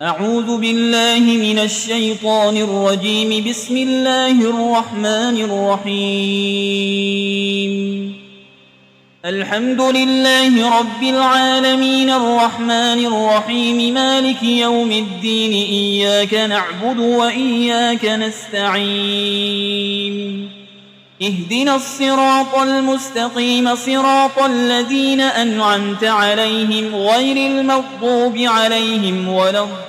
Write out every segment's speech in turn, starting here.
أعوذ بالله من الشيطان الرجيم. بسم الله الرحمن الرحيم. الحمد لله رب العالمين الرحمن الرحيم مالك يوم الدين. إياك نعبد وإياك نستعين. اهدنا الصراط المستقيم صراط الذين أنعمت عليهم غير المغضوب عليهم ولا الضالين.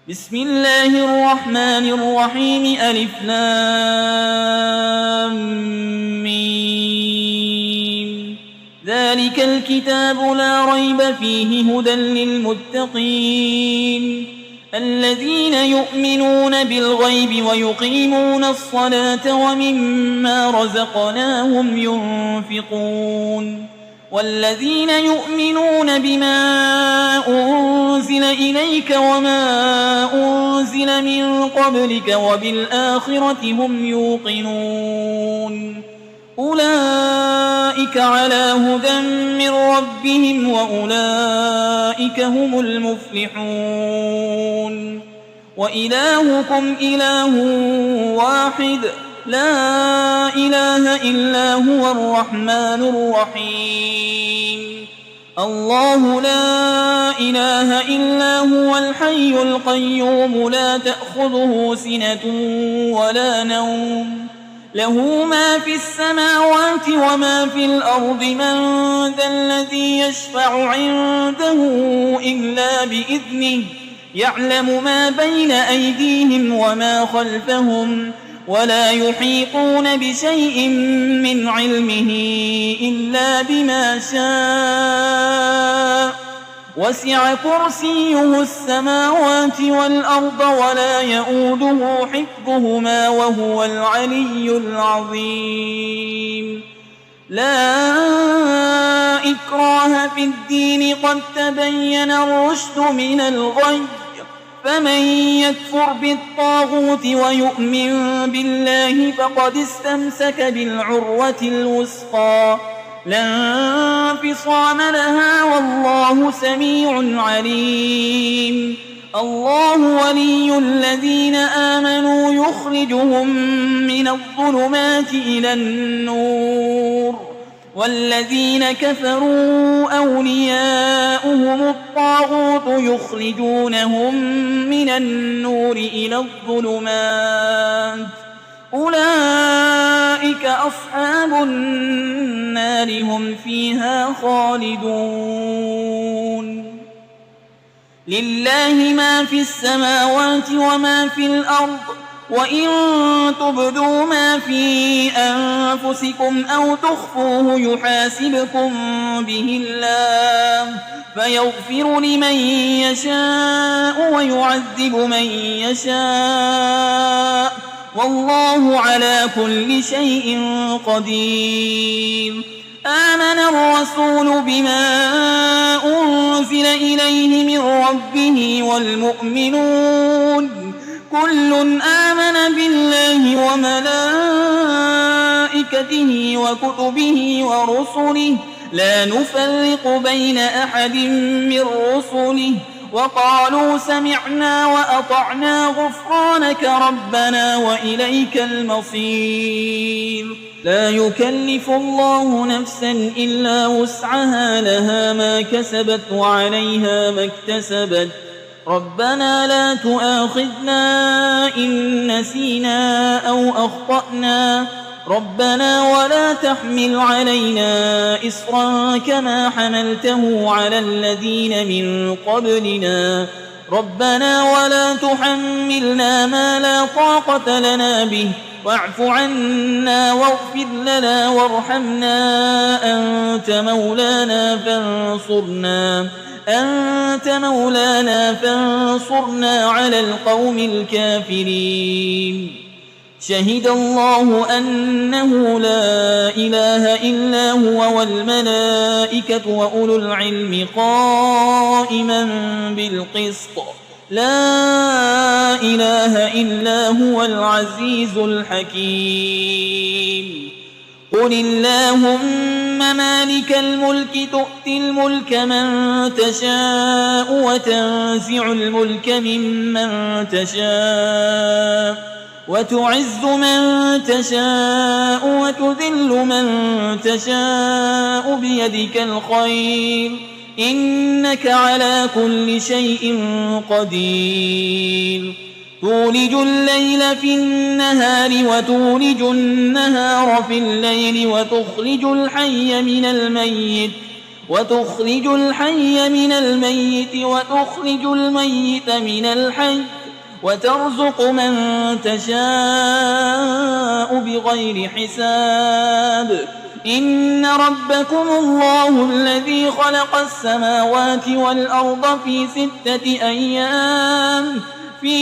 بسم الله الرحمن الرحيم. ألف لام ميم. ذلك الكتاب لا ريب فيه هدى للمتقين الذين يؤمنون بالغيب ويقيمون الصلاة ومما رزقناهم ينفقون والذين يؤمنون بما أنزل إليك وما أنزل من قبلك وبالآخرة هم يوقنون أولئك على هدى من ربهم وأولئك هم المفلحون. وإلهكم إله واحد لا إله إلا هو الرحمن الرحيم. الله لا إله إلا هو الحي القيوم لا تأخذه سنة ولا نوم له ما في السماوات وما في الأرض. من ذا الذي يشفع عنده إلا بإذنه يعلم ما بين أيديهم وما خلفهم ولا يحيطون بشيء من علمه إلا بما شاء. وسع كرسيه السماوات والأرض ولا يؤوده حفظهما وهو العلي العظيم. لا إكراه في الدين قد تبين الرشد من الغي. فمن يكفر بالطاغوت ويؤمن بالله فقد استمسك بالعروة الوثقى لا انفصام لها والله سميع عليم. الله ولي الذين آمنوا يخرجهم من الظلمات إلى النور والذين كفروا أولياؤهم الطاغوت يخرجونهم من النور إلى الظلمات. أولئك أصحاب النار هم فيها خالدون. لله ما في السماوات وما في الأرض وإن تبدوا ما في أنفسكم أو تخفوه يحاسبكم به الله فيغفر لمن يشاء ويعذب من يشاء والله على كل شيء قدير. آمن الرسول بما أنزل إليه من ربه والمؤمنون كل آمن بالله وملائكته وكتبه ورسله لا نفرق بين أحد من رسله وقالوا سمعنا وأطعنا غفرانك ربنا وإليك المصير. لا يكلف الله نفسا إلا وسعها لها ما كسبت وعليها ما اكتسبت. ربنا لا تؤاخذنا إن نسينا أو أخطأنا ربنا ولا تحمل علينا إصرا كما حملته على الذين من قبلنا ربنا ولا تحملنا ما لا طاقة لنا به واعف عنا واغفر لنا وارحمنا أنت مولانا فانصرنا على القوم الكافرين. شهد الله أنه لا إله إلا هو والملائكة وأولو العلم قائما بالقسط لا إله إلا هو العزيز الحكيم. قل اللهم مالك الملك تؤتي الملك من تشاء وتنزع الملك ممن تشاء وتعز من تشاء وتذل من تشاء بيدك الخير إنك على كل شيء قدير تولج الليل في النهار وتولج النهار في الليل وتخرج الحي من الميت وتخرج الميت من الحي وترزق من تشاء بغير حساب إن ربكم الله الذي خلق السماوات والأرض في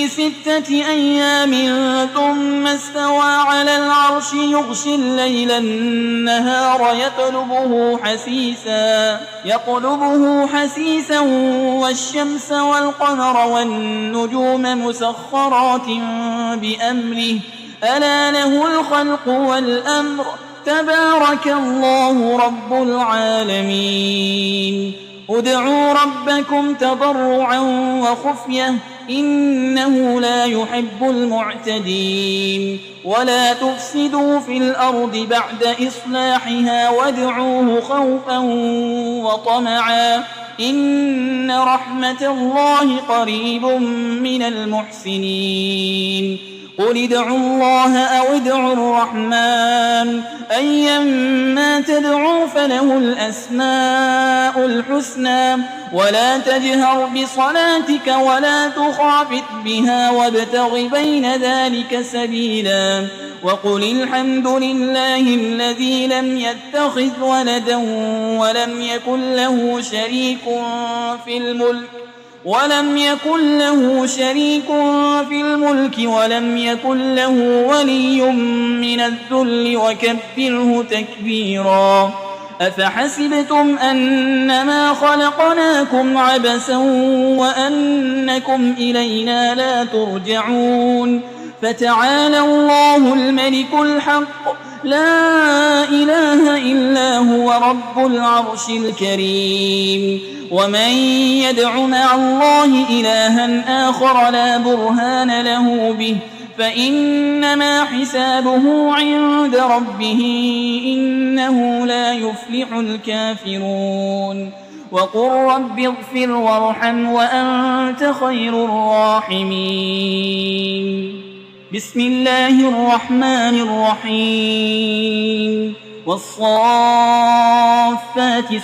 6 أيام ثم استوى على العرش يغشي الليل النهار يطلبه حسيسا والشمس والقمر والنجوم مسخرات بأمره ألا له الخلق والأمر تبارك الله رب العالمين ادعوا ربكم تضرعا وخفية إنه لا يحب المعتدين ولا تفسدوا في الأرض بعد إصلاحها وادعوه خوفا وطمعا إن رحمة الله قريب من المحسنين قل ادعوا الله أو ادعوا الرحمن أيما تدعوا فله الأسماء الحسنى ولا تجهر بصلاتك ولا تخافت بها وابتغ بين ذلك سبيلا وقل الحمد لله الذي لم يتخذ ولدا ولم يكن له شريك في الملك ولم يكن له ولي من الذل وكبره تكبيرا أفحسبتم أنما خلقناكم عبثا وأنكم إلينا لا ترجعون فتعالى الله الملك الحق لا إله إلا هو رب العرش الكريم ومن يدع مع الله إلها آخر لا برهان له به فإنما حسابه عند ربه إنه لا يفلح الكافرون وقل رب اغفر وارحم وأنت خير الراحمين بسم الله الرحمن الرحيم والصافات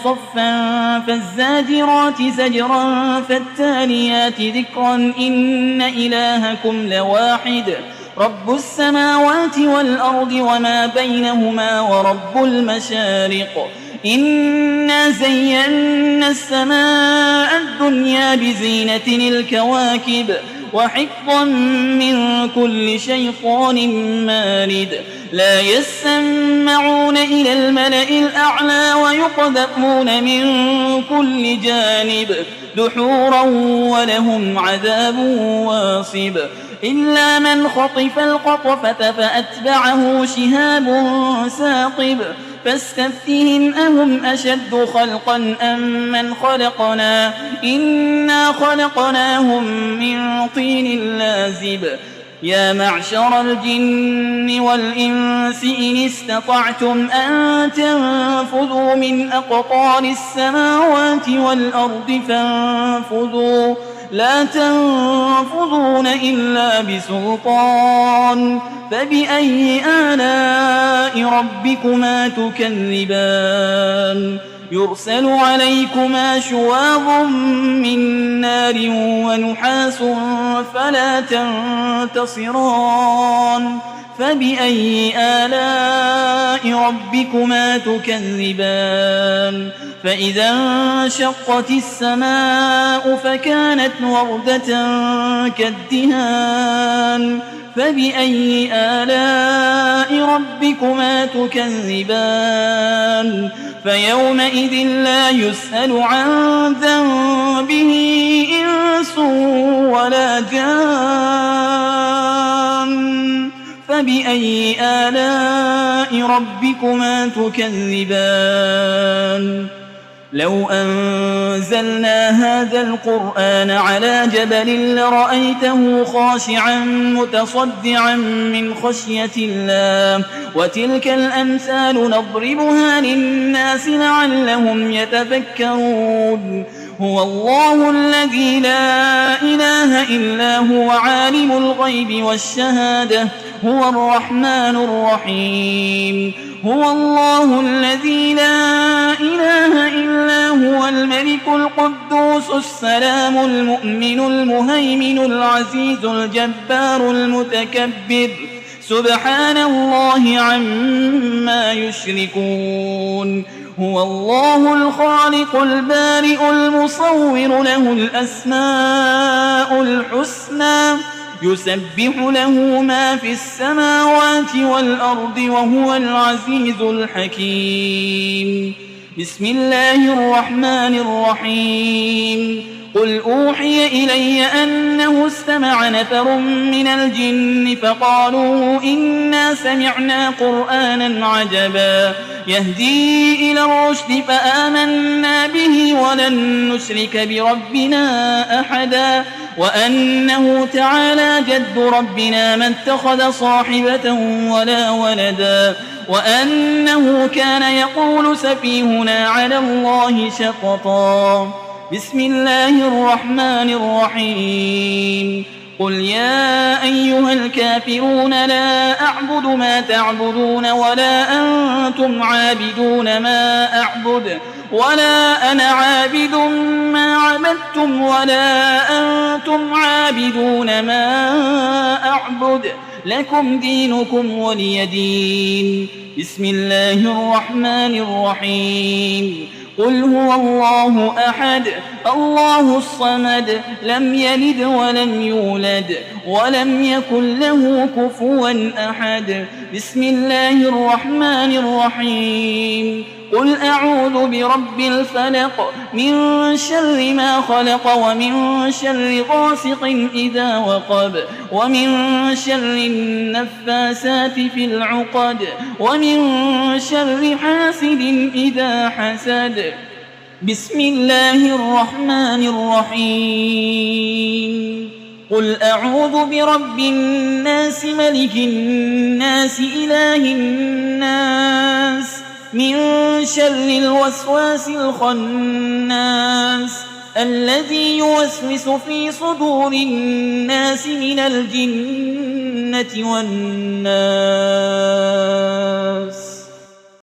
صفا فالزاجرات زجرا فالتاليات ذكرا إن إلهكم لواحد رب السماوات والأرض وما بينهما ورب المشارق إنا زينا السماء الدنيا بزينة الكواكب وحفظا من كل شيطان مارد لا يسمعون إلى الملأ الأعلى ويقذفون من كل جانب دحورا ولهم عذاب واصب إلا من خطف الخطفة فأتبعه شهاب ثاقب فاستفتهم أهم أشد خلقا أم من خلقنا إنا خلقناهم من طين لازب يا معشر الجن والإنس إن استطعتم أن تنفذوا من أقطار السماوات والأرض فانفذوا لا تنفذون إلا بسلطان فبأي آلاء ربكما تكذبان يرسل عليكما شواظ من نار ونحاس فلا تنتصران فبأي آلاء ربكما تكذبان فإذا انشقت السماء فكانت وردة كالدهان فبأي آلاء ربكما تكذبان فيومئذ لا يسأل عن ذنبه إنس ولا جان فبأي آلاء ربكما تكذبان لو أنزلنا هذا القرآن على جبل لرأيته خاشعا متصدعا من خشية الله وتلك الأمثال نضربها للناس لعلهم يتفكرون هو الله الذي لا إله إلا هو عالم الغيب والشهادة هو الرحمن الرحيم هو الله الذي لا إله إلا هو الملك القدوس السلام المؤمن المهيمن العزيز الجبار المتكبر سبحان الله عما يشركون هو الله الخالق البارئ المصور له الأسماء الحسنى يسبح له ما في السماوات والأرض وهو العزيز الحكيم بسم الله الرحمن الرحيم قل أوحي إلي أنه استمع نفر من الجن فقالوا إنا سمعنا قرآنا عجبا يهدي إلى الرشد فآمنا به ولن نشرك بربنا أحدا وأنه تعالى جد ربنا ما اتخذ صاحبة ولا ولدا وأنه كان يقول سفيهنا على الله شططا بسم الله الرحمن الرحيم قل يا أيها الكافرون لا أعبد ما تعبدون ولا أنتم عابدون ما أعبد ولا أنا عابد ما عبدتم ولا أنتم عابدون ما أعبد لكم دينكم ولي دين بسم الله الرحمن الرحيم قل هو الله أحد الله الصمد لم يلد ولم يولد ولم يكن له كفوا أحد بسم الله الرحمن الرحيم قل أعوذ برب الفلق من شر ما خلق ومن شر غاسق إذا وقب ومن شر النفاسات في العقد ومن شر حاسد إذا حسد بسم الله الرحمن الرحيم قل أعوذ برب الناس ملك الناس إله الناس من شر الوسواس الخناس الذي يوسوس في صدور الناس من الجنة والناس